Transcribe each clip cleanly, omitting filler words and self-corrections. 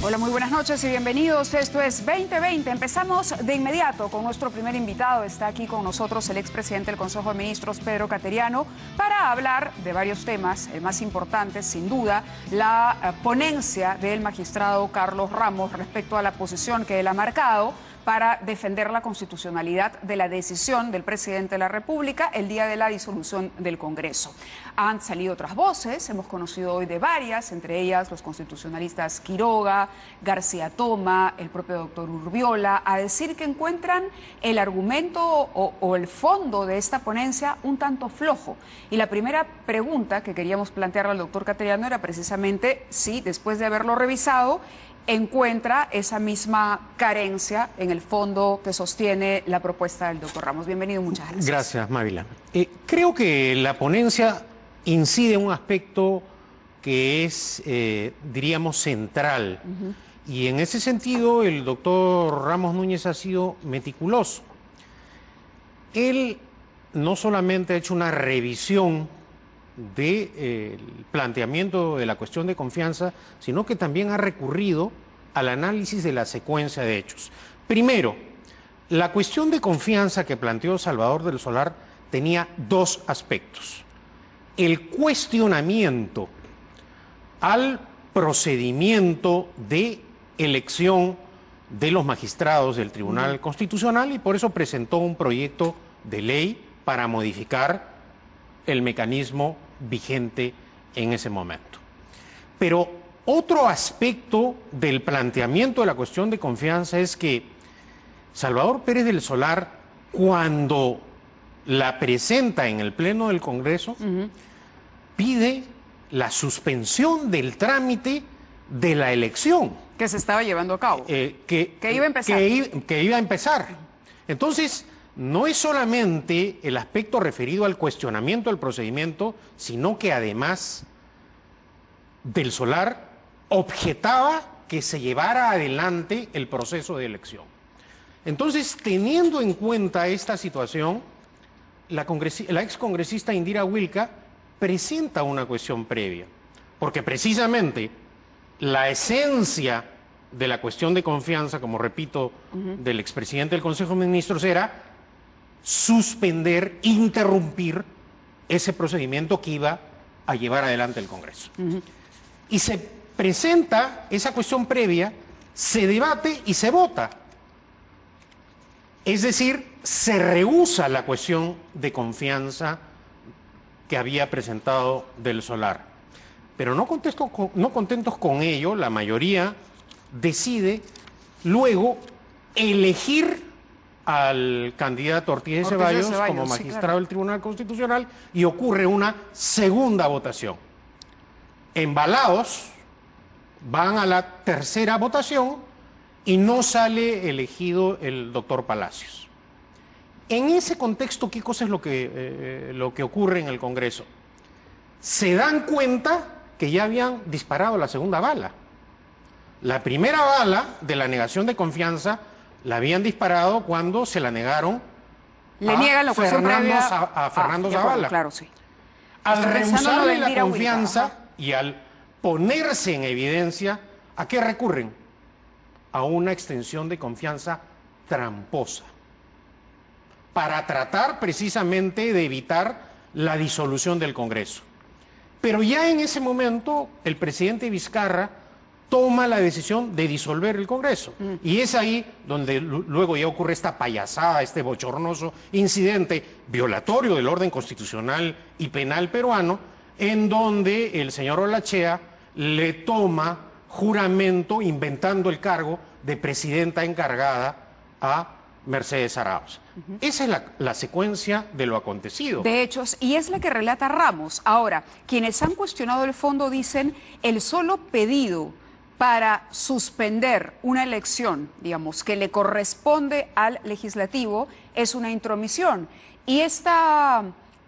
Hola, muy buenas noches y bienvenidos. Esto es 2020. Empezamos de inmediato con nuestro primer invitado. Está aquí con nosotros el expresidente del Consejo de Ministros, Pedro Cateriano, para hablar de varios temas. El más importante, sin duda, la ponencia del magistrado Carlos Ramos respecto a la posición que él ha marcado para defender la constitucionalidad de la decisión del presidente de la República el día de la disolución del Congreso. Han salido otras voces, hemos conocido hoy de varias, entre ellas los constitucionalistas Quiroga, García Toma, el propio doctor Urbiola, a decir que encuentran el argumento o el fondo de esta ponencia un tanto flojo. Y la primera pregunta que queríamos plantearle al doctor Cateriano era precisamente si, después de haberlo revisado, encuentra esa misma carencia en el fondo que sostiene la propuesta del doctor Ramos. Bienvenido, muchas gracias. Gracias, Mávila. Creo que la ponencia incide en un aspecto que es, diríamos, central. Y en ese sentido, el doctor Ramos Núñez ha sido meticuloso. Él no solamente ha hecho una revisión del planteamiento de la cuestión de confianza, sino que también ha recurrido al análisis de la secuencia de hechos. Primero, la cuestión de confianza que planteó Salvador del Solar tenía dos aspectos. El cuestionamiento al procedimiento de elección de los magistrados del Tribunal Constitucional, y por eso presentó un proyecto de ley para modificar el mecanismo vigente en ese momento. Pero otro aspecto del planteamiento de la cuestión de confianza es que Salvador Pérez del Solar, cuando la presenta en el Pleno del Congreso, pide la suspensión del trámite de la elección. Que se estaba llevando a cabo. Que iba a empezar. Que iba a empezar. Entonces, no es solamente el aspecto referido al cuestionamiento del procedimiento, sino que además del Solar objetaba que se llevara adelante el proceso de elección. Entonces, teniendo en cuenta esta situación, la excongresista Indira Wilca presenta una cuestión previa, porque precisamente la esencia de la cuestión de confianza, como repito, del expresidente del Consejo de Ministros era suspender, interrumpir ese procedimiento que iba a llevar adelante el Congreso. Y se presenta esa cuestión previa, se debate y se vota. Es decir, se rehúsa la cuestión de confianza que había presentado del Solar. Pero no contentos con ello, la mayoría decide luego elegir al candidato Ortiz de Ceballos como magistrado del Tribunal Constitucional, y ocurre una segunda votación. Embalados, van a la tercera votación y no sale elegido el doctor Palacios. En ese contexto, ¿qué cosa es lo que ocurre en el Congreso? Se dan cuenta que ya habían disparado la segunda bala. La primera bala de la negación de confianza la habían disparado cuando se la negaron a Fernando Zavala. Claro, sí. Al rehusarle la confianza y al ponerse en evidencia, ¿a qué recurren? A una extensión de confianza tramposa, para tratar precisamente de evitar la disolución del Congreso. Pero ya en ese momento el presidente Vizcarra toma la decisión de disolver el Congreso. Y es ahí donde luego ya ocurre esta payasada, este bochornoso incidente violatorio del orden constitucional y penal peruano, en donde el señor Olachea le toma juramento inventando el cargo de presidenta encargada a Mercedes Arauz. Esa es la secuencia de lo acontecido. De hechos, y es la que relata Ramos. Ahora, quienes han cuestionado el fondo dicen el solo pedido para suspender una elección, digamos, que le corresponde al legislativo, es una intromisión. Y esta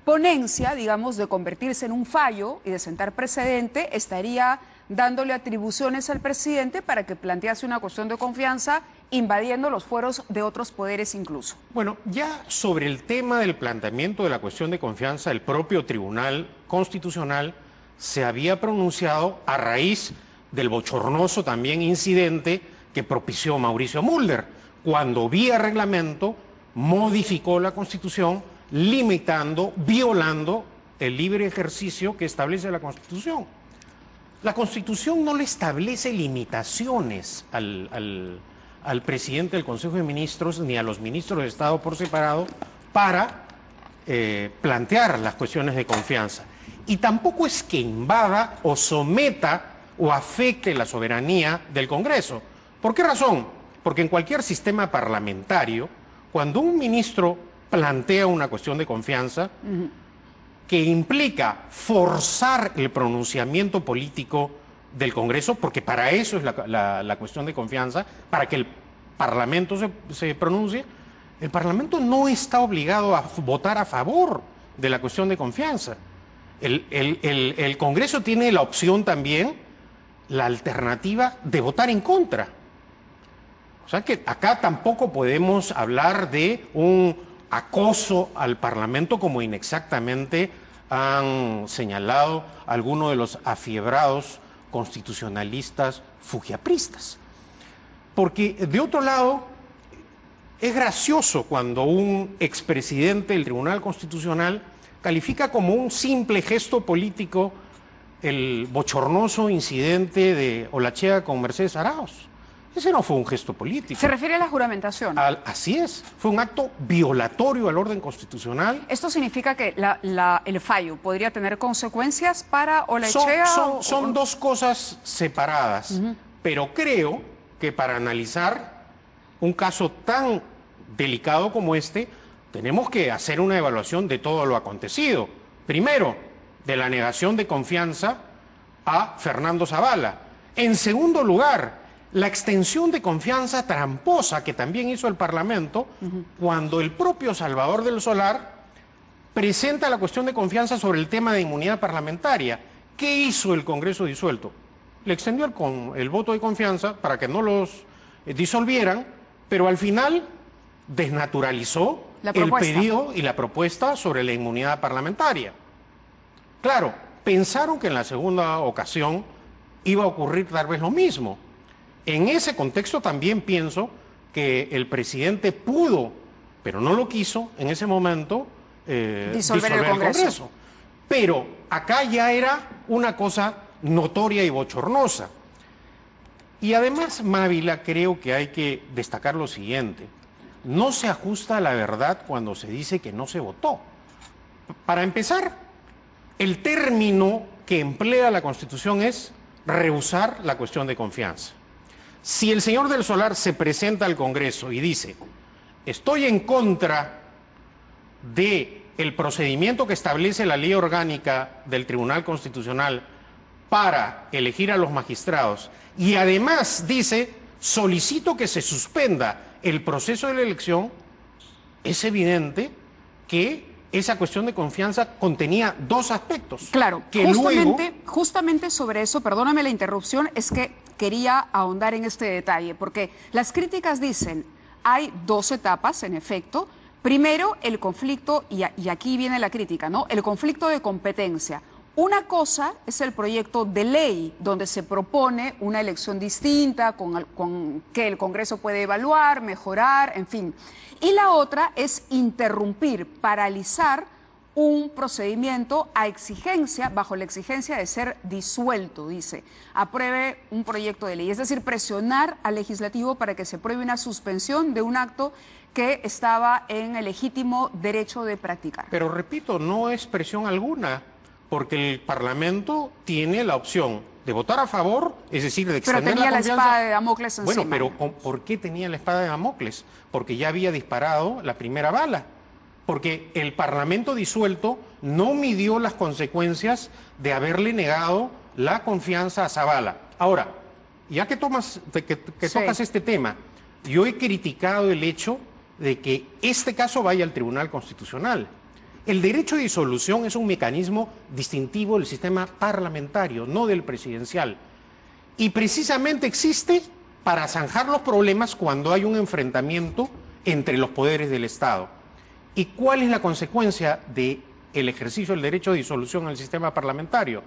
ponencia, digamos, de convertirse en un fallo y de sentar precedente, estaría dándole atribuciones al presidente para que plantease una cuestión de confianza, invadiendo los fueros de otros poderes incluso. Bueno, ya sobre el tema del planteamiento de la cuestión de confianza, el propio Tribunal Constitucional se había pronunciado a raíz del bochornoso también incidente que propició Mauricio Mulder, cuando vía reglamento modificó la Constitución, limitando, violando el libre ejercicio que establece la Constitución. La Constitución no le establece limitaciones al presidente del Consejo de Ministros ni a los ministros de Estado por separado para plantear las cuestiones de confianza. Y tampoco es que invada o someta o afecte la soberanía del Congreso. ¿Por qué razón? Porque en cualquier sistema parlamentario, cuando un ministro plantea una cuestión de confianza que implica forzar el pronunciamiento político del Congreso, porque para eso es la cuestión de confianza, para que el Parlamento se pronuncie, el Parlamento no está obligado a votar a favor de la cuestión de confianza. El Congreso tiene la opción también, la alternativa de votar en contra. O sea que acá tampoco podemos hablar de un acoso al Parlamento como inexactamente han señalado algunos de los afiebrados constitucionalistas fujiapristas. Porque de otro lado, es gracioso cuando un expresidente del Tribunal Constitucional califica como un simple gesto político el bochornoso incidente de Olachea con Mercedes Arauz. Ese no fue un gesto político. ¿Se refiere a la juramentación? Así es, fue un acto violatorio al orden constitucional. ¿Esto significa que el fallo podría tener consecuencias para Olachea? Son dos cosas separadas, pero creo que para analizar un caso tan delicado como este, tenemos que hacer una evaluación de todo lo acontecido. Primero, de la negación de confianza a Fernando Zavala. En segundo lugar, la extensión de confianza tramposa que también hizo el Parlamento cuando el propio Salvador del Solar presenta la cuestión de confianza sobre el tema de inmunidad parlamentaria. ¿Qué hizo el Congreso disuelto? Le extendió el voto de confianza para que no los disolvieran, pero al final desnaturalizó el pedido y la propuesta sobre la inmunidad parlamentaria. Claro, pensaron que en la segunda ocasión iba a ocurrir tal vez lo mismo. En ese contexto también pienso que el presidente pudo, pero no lo quiso en ese momento, disolver el Congreso. Pero acá ya era una cosa notoria y bochornosa. Y además, Mávila, creo que hay que destacar lo siguiente. No se ajusta a la verdad cuando se dice que no se votó. Para empezar, el término que emplea la Constitución es rehusar la cuestión de confianza. Si el señor del Solar se presenta al Congreso y dice, estoy en contra del procedimiento que establece la ley orgánica del Tribunal Constitucional para elegir a los magistrados, y además dice, solicito que se suspenda el proceso de la elección, es evidente que esa cuestión de confianza contenía dos aspectos. Claro, que justamente sobre eso, perdóname la interrupción, es que quería ahondar en este detalle, porque las críticas dicen, hay dos etapas, en efecto. Primero, el conflicto, y aquí viene la crítica, ¿no? El conflicto de competencia. Una cosa es el proyecto de ley, donde se propone una elección distinta, con que el Congreso puede evaluar, mejorar, en fin. Y la otra es interrumpir, paralizar un procedimiento a exigencia, bajo la exigencia de ser disuelto, dice. Apruebe un proyecto de ley, es decir, presionar al legislativo para que se apruebe una suspensión de un acto que estaba en el legítimo derecho de practicar. Pero repito, no es presión alguna, porque el Parlamento tiene la opción de votar a favor, es decir, de extender la confianza. Pero tenía la espada de Damocles encima. Bueno, pero ¿por qué tenía la espada de Damocles? Porque ya había disparado la primera bala. Porque el Parlamento disuelto no midió las consecuencias de haberle negado la confianza a Zavala. Ahora, ya que tocas este tema, yo he criticado el hecho de que este caso vaya al Tribunal Constitucional. El derecho de disolución es un mecanismo distintivo del sistema parlamentario, no del presidencial. Y precisamente existe para zanjar los problemas cuando hay un enfrentamiento entre los poderes del Estado. ¿Y cuál es la consecuencia del ejercicio del derecho de disolución en el sistema parlamentario?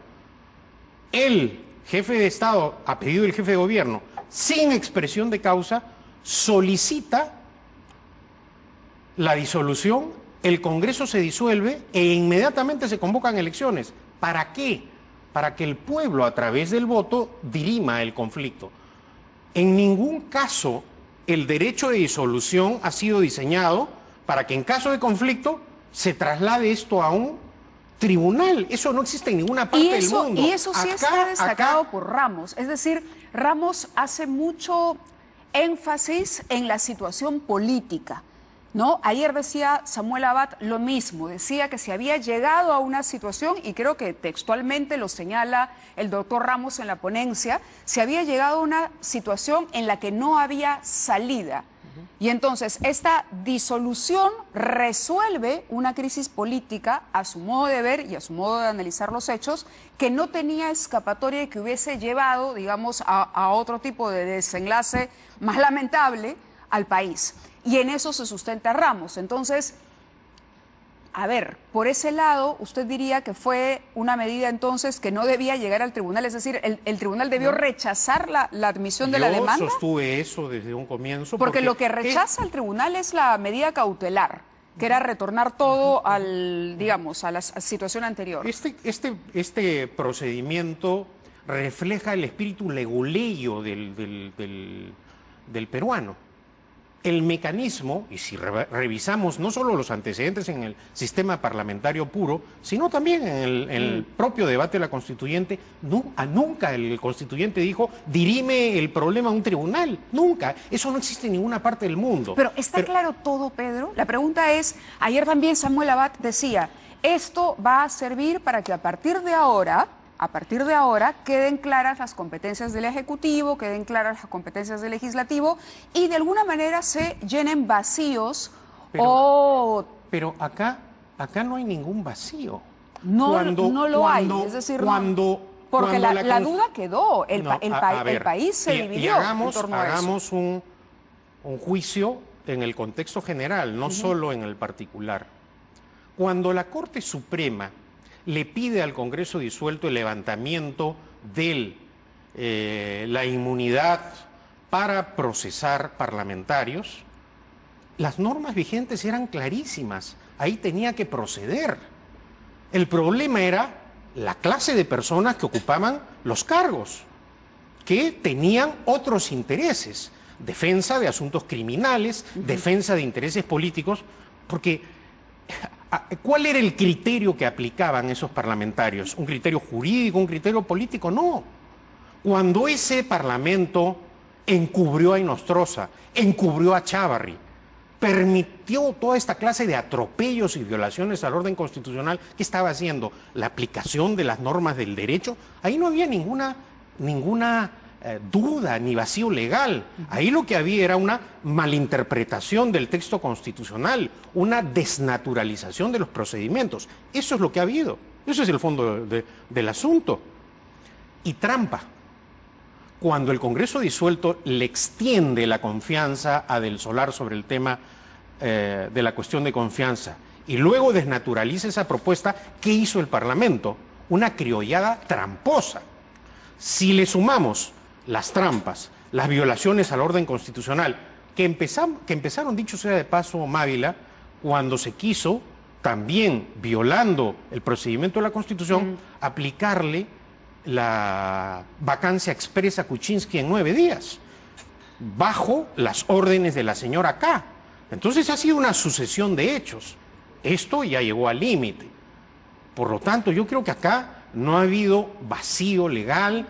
El jefe de Estado, a pedido del jefe de gobierno, sin expresión de causa, solicita la disolución, el Congreso se disuelve e inmediatamente se convocan elecciones. ¿Para qué? Para que el pueblo, a través del voto, dirima el conflicto. En ningún caso el derecho de disolución ha sido diseñado para que en caso de conflicto se traslade esto a un tribunal. Eso no existe en ninguna parte del mundo. Y eso sí está destacado por Ramos. Es decir, Ramos hace mucho énfasis en la situación política, ¿no? Ayer decía Samuel Abad lo mismo, decía que se había llegado a una situación, y creo que textualmente lo señala el doctor Ramos en la ponencia, se había llegado a una situación en la que no había salida. Y entonces esta disolución resuelve una crisis política a su modo de ver y a su modo de analizar los hechos, que no tenía escapatoria y que hubiese llevado, digamos, a otro tipo de desenlace más lamentable al país. Y en eso se sustenta Ramos. Entonces, a ver, por ese lado, usted diría que fue una medida entonces que no debía llegar al tribunal, es decir, el tribunal debió rechazar la admisión de la demanda. Yo sostuve eso desde un comienzo. Porque lo que rechaza el tribunal es la medida cautelar, que era retornar todo al, digamos, a la situación anterior. Este procedimiento refleja el espíritu leguleyo del peruano. El mecanismo, y si revisamos no solo los antecedentes en el sistema parlamentario puro, sino también en el propio debate de la constituyente, nunca el constituyente dijo, dirime el problema a un tribunal, nunca. Eso no existe en ninguna parte del mundo. Pero ¿está claro todo, Pedro? La pregunta es, ayer también Samuel Abad decía, esto va a servir para que a partir de ahora queden claras las competencias del Ejecutivo, queden claras las competencias del Legislativo y de alguna manera se llenen vacíos Pero acá no hay ningún vacío. No lo hay, es decir, porque la duda quedó, el país se dividió. Hagamos un juicio en el contexto general, no solo en el particular. Cuando la Corte Suprema le pide al Congreso disuelto el levantamiento de la inmunidad para procesar parlamentarios, las normas vigentes eran clarísimas, ahí tenía que proceder. El problema era la clase de personas que ocupaban los cargos, que tenían otros intereses, defensa de asuntos criminales, defensa de intereses políticos, porque ¿cuál era el criterio que aplicaban esos parlamentarios? ¿Un criterio jurídico, un criterio político? No. Cuando ese parlamento encubrió a Inostroza, encubrió a Chávarri, permitió toda esta clase de atropellos y violaciones al orden constitucional, ¿qué estaba haciendo? La aplicación de las normas del derecho. Ahí no había ninguna duda ni vacío legal. Ahí lo que había era una malinterpretación del texto constitucional, una desnaturalización de los procedimientos. Eso es lo que ha habido. Eso es el fondo del asunto. Y trampa. Cuando el Congreso disuelto le extiende la confianza a Del Solar sobre el tema de la cuestión de confianza y luego desnaturaliza esa propuesta, ¿qué hizo el Parlamento? Una criollada tramposa. Si le sumamos las trampas, las violaciones al orden constitucional, que empezaron, dicho sea de paso, Mávila, cuando se quiso, también violando el procedimiento de la Constitución, aplicarle la vacancia expresa a Kuczynski en 9 días, bajo las órdenes de la señora K. Entonces ha sido una sucesión de hechos. Esto ya llegó al límite. Por lo tanto, yo creo que acá no ha habido vacío legal,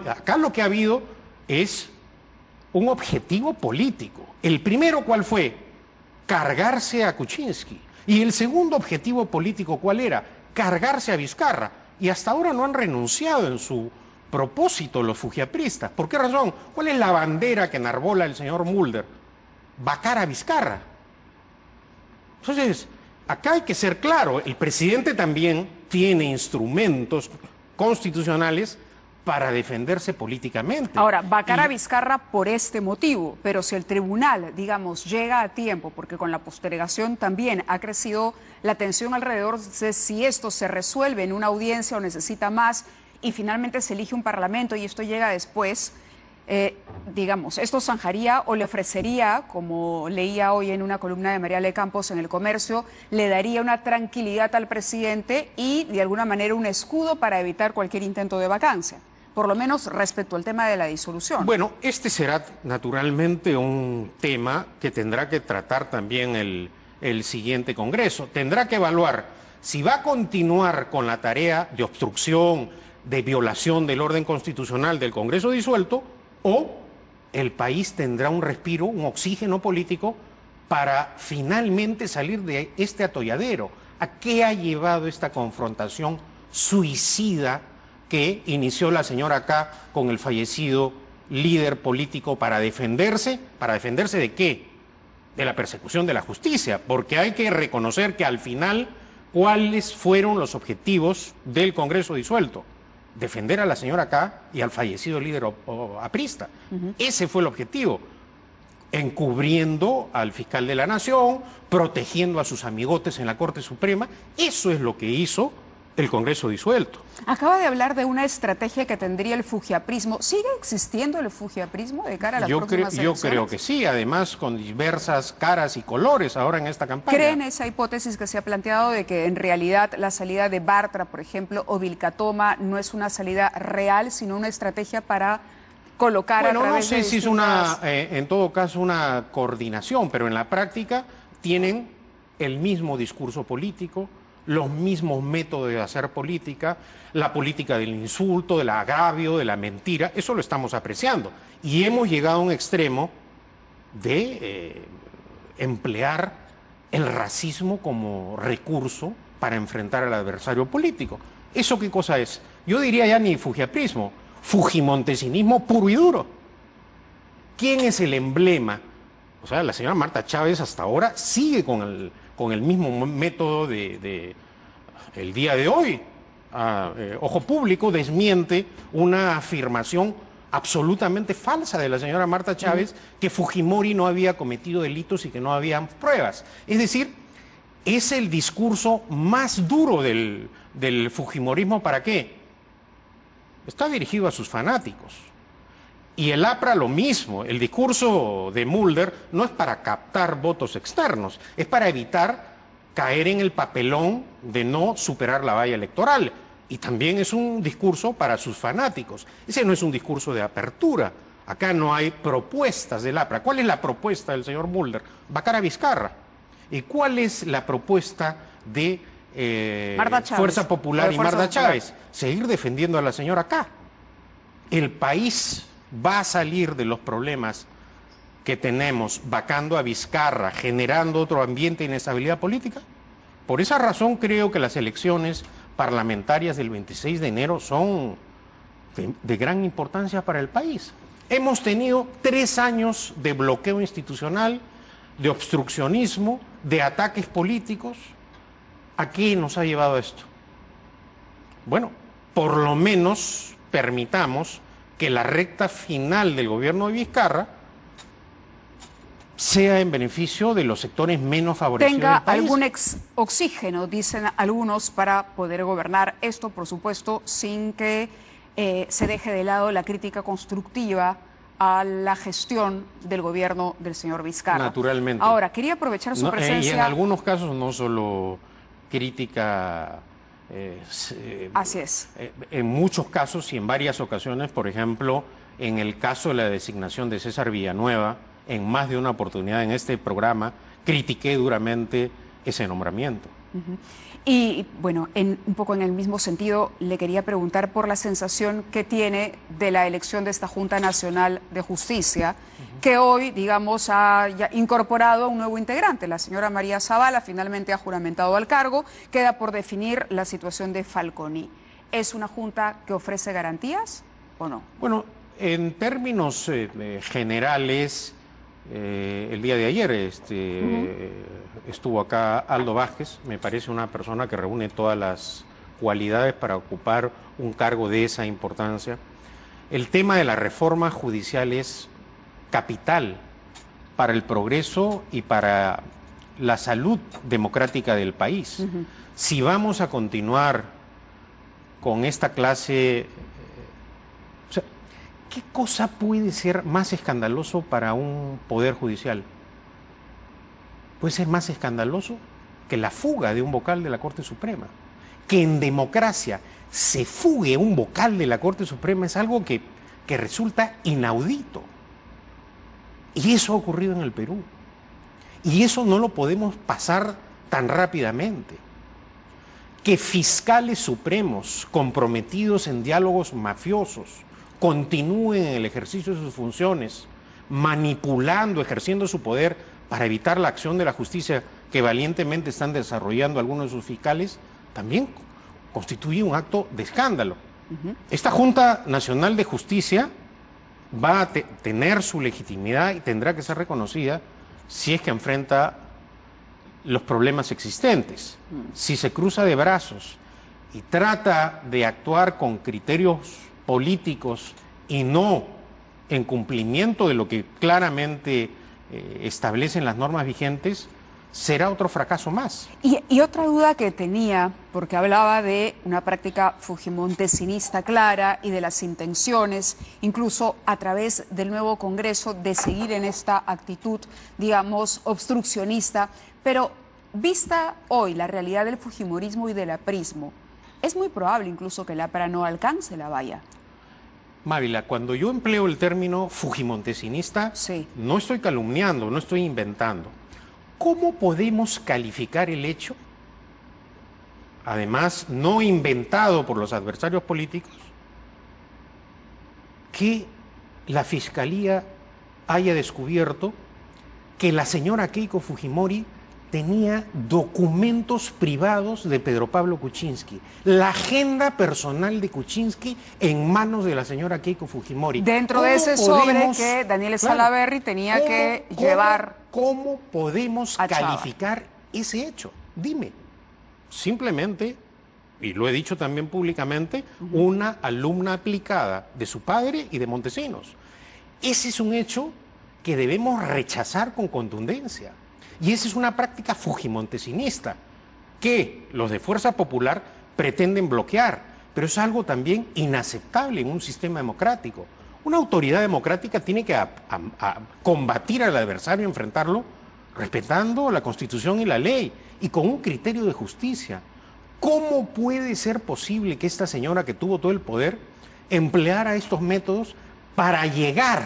acá lo que ha habido es un objetivo político. El primero, ¿cuál fue? Cargarse a Kuczynski. Y el segundo objetivo político, ¿cuál era? Cargarse a Vizcarra. Y hasta ahora no han renunciado en su propósito los fujiapristas. ¿Por qué razón? ¿Cuál es la bandera que enarbola el señor Mulder? Vacar a Vizcarra. Entonces, acá hay que ser claro, el presidente también tiene instrumentos constitucionales para defenderse políticamente. Ahora, vacar a Vizcarra por este motivo, pero si el tribunal, digamos, llega a tiempo, porque con la postergación también ha crecido la tensión alrededor de si esto se resuelve en una audiencia o necesita más, y finalmente se elige un parlamento y esto llega después, digamos, esto zanjaría o le ofrecería, como leía hoy en una columna de María Le Campos en El Comercio, le daría una tranquilidad al presidente y de alguna manera un escudo para evitar cualquier intento de vacancia, por lo menos respecto al tema de la disolución. Bueno, este será naturalmente un tema que tendrá que tratar también el siguiente Congreso. Tendrá que evaluar si va a continuar con la tarea de obstrucción, de violación del orden constitucional del Congreso disuelto, o el país tendrá un respiro, un oxígeno político para finalmente salir de este atolladero. ¿A qué ha llevado esta confrontación suicida que inició la señora K con el fallecido líder político para defenderse? ¿Para defenderse de qué? De la persecución de la justicia, porque hay que reconocer que al final, ¿cuáles fueron los objetivos del Congreso disuelto? Defender a la señora K y al fallecido líder aprista. Ese fue el objetivo, encubriendo al fiscal de la Nación, protegiendo a sus amigotes en la Corte Suprema. Eso es lo que hizo el Congreso disuelto. Acaba de hablar de una estrategia que tendría el fujiaprismo. ¿Sigue existiendo el fujiaprismo de cara a las próximas elecciones? Yo creo que sí, además con diversas caras y colores ahora en esta campaña. ¿Creen esa hipótesis que se ha planteado de que en realidad la salida de Bartra, por ejemplo, o Vilcatoma no es una salida real, sino una estrategia para colocar a través de no sé si es en todo caso una coordinación, pero en la práctica tienen el mismo discurso político, los mismos métodos de hacer política, la política del insulto, del agravio, de la mentira, eso lo estamos apreciando. Y hemos llegado a un extremo de emplear el racismo como recurso para enfrentar al adversario político. ¿Eso qué cosa es? Yo diría ya ni fujiaprismo, fujimontesinismo puro y duro. ¿Quién es el emblema? O sea, la señora Marta Chávez hasta ahora sigue con el mismo método de el día de hoy. Ojo Público desmiente una afirmación absolutamente falsa de la señora Marta Chávez, que Fujimori no había cometido delitos y que no había pruebas. Es decir, es el discurso más duro del fujimorismo. ¿Para qué? Está dirigido a sus fanáticos. Y el APRA lo mismo. El discurso de Mulder no es para captar votos externos, es para evitar caer en el papelón de no superar la valla electoral. Y también es un discurso para sus fanáticos. Ese no es un discurso de apertura. Acá no hay propuestas del APRA. ¿Cuál es la propuesta del señor Mulder? Vacar a Vizcarra. ¿Y cuál es la propuesta de Fuerza Popular y Marta Chávez? Seguir defendiendo a la señora K. El país va a salir de los problemas que tenemos vacando a Vizcarra, generando otro ambiente de inestabilidad política. Por esa razón creo que las elecciones parlamentarias del 26 de enero son de gran importancia para el país. Hemos tenido 3 años de bloqueo institucional, de obstruccionismo, de ataques políticos. ¿A qué nos ha llevado esto? Bueno, por lo menos permitamos que la recta final del gobierno de Vizcarra sea en beneficio de los sectores menos favorecidos tenga del país. Algún oxígeno, dicen algunos, para poder gobernar. Esto, por supuesto, sin que se deje de lado la crítica constructiva a la gestión del gobierno del señor Vizcarra. Naturalmente. Ahora, quería aprovechar su presencia. Y en algunos casos no solo crítica. Así es. En muchos casos y en varias ocasiones, por ejemplo, en el caso de la designación de César Villanueva, en más de una oportunidad en este programa, critiqué duramente ese nombramiento. Y bueno, un poco en el mismo sentido, le quería preguntar por la sensación que tiene de la elección de esta Junta Nacional de Justicia, que hoy, digamos, ha ya incorporado a un nuevo integrante. La señora María Zavala finalmente ha juramentado al cargo. Queda por definir la situación de Falconi. ¿Es una Junta que ofrece garantías o no? Bueno, en términos generales, el día de ayer estuvo acá Aldo Vázquez. Me parece una persona que reúne todas las cualidades para ocupar un cargo de esa importancia. El tema de la reforma judicial es capital para el progreso y para la salud democrática del país. Si vamos a continuar con esta clase. O sea, ¿qué cosa puede ser más escandaloso para un poder judicial? ¿Puede ser más escandaloso que la fuga de un vocal de la Corte Suprema? Que en democracia se fugue un vocal de la Corte Suprema es algo que resulta inaudito. Y eso ha ocurrido en el Perú. Y eso no lo podemos pasar tan rápidamente. Que fiscales supremos comprometidos en diálogos mafiosos continúen en el ejercicio de sus funciones, manipulando, ejerciendo su poder para evitar la acción de la justicia que valientemente están desarrollando algunos de sus fiscales, también constituye un acto de escándalo. Esta Junta Nacional de Justicia va a tener su legitimidad y tendrá que ser reconocida si es que enfrenta los problemas existentes. Si se cruza de brazos y trata de actuar con criterios políticos y no en cumplimiento de lo que claramente establecen las normas vigentes, será otro fracaso más. Y otra duda que tenía, porque hablaba de una práctica fujimontesinista clara y de las intenciones, incluso a través del nuevo Congreso, de seguir en esta actitud, digamos, obstruccionista, pero vista hoy la realidad del fujimorismo y del aprismo, es muy probable incluso que el APRA no alcance la valla. Mávila, cuando yo empleo el término fujimontesinista, sí, no estoy calumniando, no estoy inventando. ¿Cómo podemos calificar el hecho, además no inventado por los adversarios políticos, que la Fiscalía haya descubierto que la señora Keiko Fujimori tenía documentos privados de Pedro Pablo Kuczynski, la agenda personal de Kuczynski en manos de la señora Keiko Fujimori? Dentro de ese sobre que Daniel Salaverry tenía que llevar. ¿Cómo podemos calificar ese hecho? Dime. Simplemente, y lo he dicho también públicamente, una alumna aplicada de su padre y de Montesinos. Ese es un hecho que debemos rechazar con contundencia. Y esa es una práctica fujimontesinista que los de Fuerza Popular pretenden bloquear, pero es algo también inaceptable en un sistema democrático. Una autoridad democrática tiene que combatir al adversario, enfrentarlo, respetando la Constitución y la ley, y con un criterio de justicia. ¿Cómo puede ser posible que esta señora que tuvo todo el poder empleara estos métodos para llegar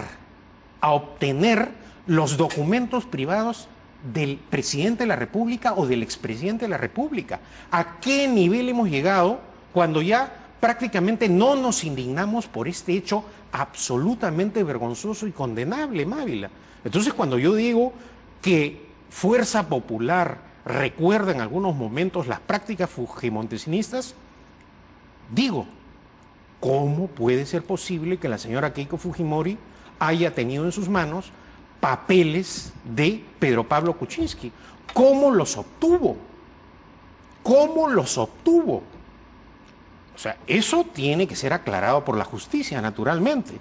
a obtener los documentos privados del presidente de la República o del expresidente de la República? ¿A qué nivel hemos llegado cuando ya prácticamente no nos indignamos por este hecho absolutamente vergonzoso y condenable, Mávila? Entonces, cuando yo digo que Fuerza Popular recuerda en algunos momentos las prácticas fujimontesinistas, digo, ¿cómo puede ser posible que la señora Keiko Fujimori haya tenido en sus manos papeles de Pedro Pablo Kuczynski? ¿Cómo los obtuvo? ¿Cómo los obtuvo? O sea, eso tiene que ser aclarado por la justicia, naturalmente.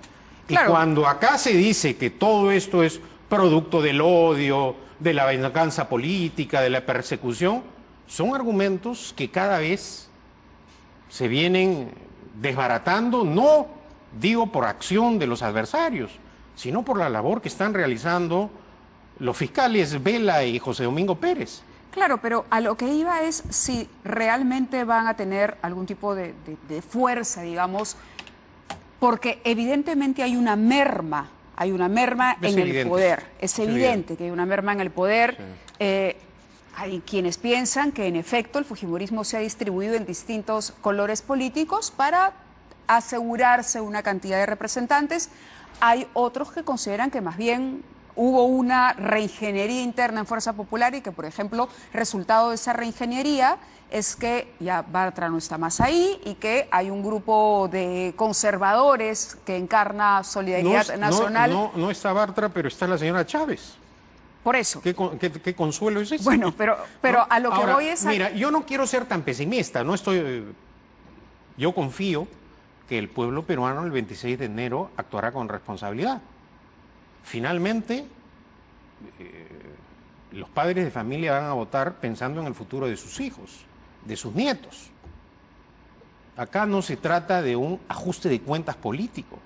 Claro. Y cuando acá se dice que todo esto es producto del odio, de la venganza política, de la persecución, son argumentos que cada vez se vienen desbaratando, no digo por acción de los adversarios, sino por la labor que están realizando los fiscales Vela y José Domingo Pérez. Claro, pero a lo que iba es si realmente van a tener algún tipo de fuerza, digamos, porque evidentemente hay una merma en el poder. Es evidente que hay una merma en el poder. Sí. Hay quienes piensan que en efecto el fujimorismo se ha distribuido en distintos colores políticos para asegurarse una cantidad de representantes. Hay otros que consideran que más bien hubo una reingeniería interna en Fuerza Popular y que, por ejemplo, resultado de esa reingeniería es que ya Bartra no está más ahí y que hay un grupo de conservadores que encarna Solidaridad Nacional. No está Bartra, pero está la señora Chávez. Por eso. ¿Qué consuelo es ese? Bueno, pero ¿no? A lo que voy es... Mira, yo no quiero ser tan pesimista, yo confío que el pueblo peruano el 26 de enero actuará con responsabilidad. Finalmente, los padres de familia van a votar pensando en el futuro de sus hijos, de sus nietos. acá no se trata de un ajuste de cuentas político.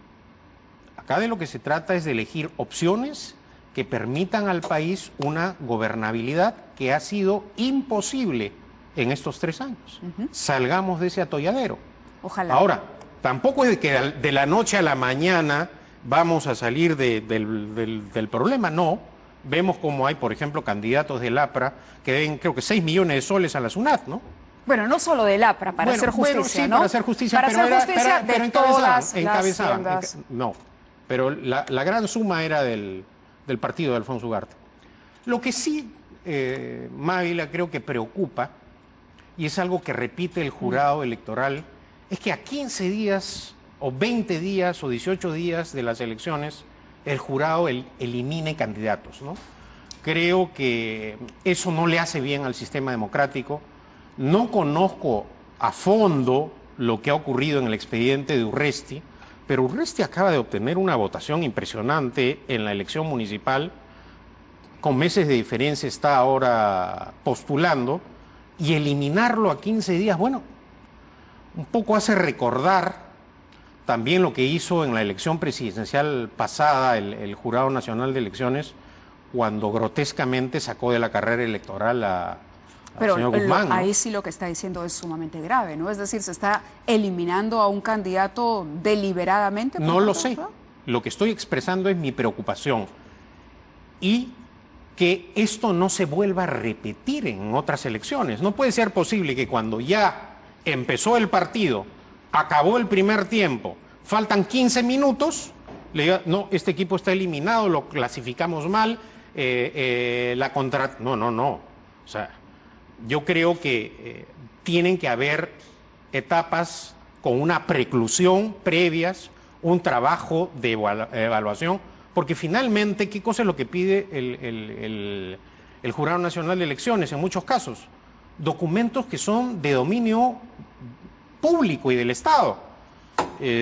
Acá de lo que se trata es de elegir opciones que permitan al país una gobernabilidad que ha sido imposible en estos 3 años. Salgamos de ese atolladero. Ojalá. Ahora, tampoco es de que de la noche a la mañana vamos a salir del problema, no. Vemos como hay, por ejemplo, candidatos del APRA que deben, creo que 6 millones de soles a la SUNAT, ¿no? Bueno, no solo del APRA, para hacer justicia, sí, ¿no? para hacer justicia, para hacer justicia de todas las tiendas. No, pero la gran suma era del partido de Alfonso Ugarte. Lo que sí, Mávila, creo que preocupa, y es algo que repite el jurado electoral, es que a 15 días, o 20 días, o 18 días de las elecciones, el jurado elimine candidatos, ¿no? Creo que eso no le hace bien al sistema democrático. No conozco a fondo lo que ha ocurrido en el expediente de Urresti, pero Urresti acaba de obtener una votación impresionante en la elección municipal. Con meses de diferencia está ahora postulando, y eliminarlo a 15 días, bueno, un poco hace recordar también lo que hizo en la elección presidencial pasada el Jurado Nacional de Elecciones, cuando grotescamente sacó de la carrera electoral al señor Guzmán, ¿no? Ahí sí lo que está diciendo es sumamente grave, ¿no? Es decir, se está eliminando a un candidato deliberadamente. No lo sé. Lo que estoy expresando es mi preocupación. Y que esto no se vuelva a repetir en otras elecciones. No puede ser posible que cuando ya empezó el partido, acabó el primer tiempo, faltan 15 minutos, le diga, no, este equipo está eliminado, lo clasificamos mal, No. O sea, yo creo que tienen que haber etapas con una preclusión previas, un trabajo de evaluación, porque finalmente, ¿qué cosa es lo que pide el Jurado Nacional de Elecciones en muchos casos? Documentos que son de dominio público y del Estado.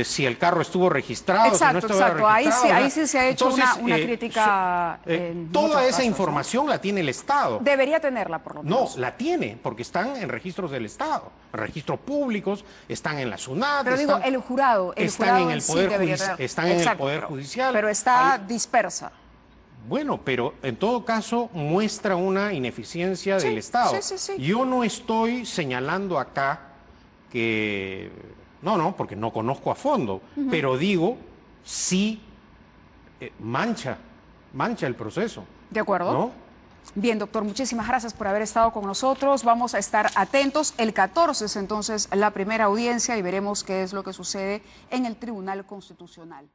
Si el carro estuvo registrado, exacto, si no estaba registrado. Ahí sí se ha hecho. Entonces, una crítica. Toda esa información la tiene el Estado. Debería tenerla, por lo menos. No, la tiene, porque están en registros del Estado, registros públicos, están en la SUNAT. Pero digo, el jurado están en el Poder Judicial. Pero está dispersa. Bueno, pero en todo caso muestra una ineficiencia del Estado. Sí. Yo no estoy señalando acá que... No, porque no conozco a fondo, pero digo, sí mancha el proceso. De acuerdo. ¿No? Bien, doctor, muchísimas gracias por haber estado con nosotros. Vamos a estar atentos. El 14 es entonces la primera audiencia y veremos qué es lo que sucede en el Tribunal Constitucional.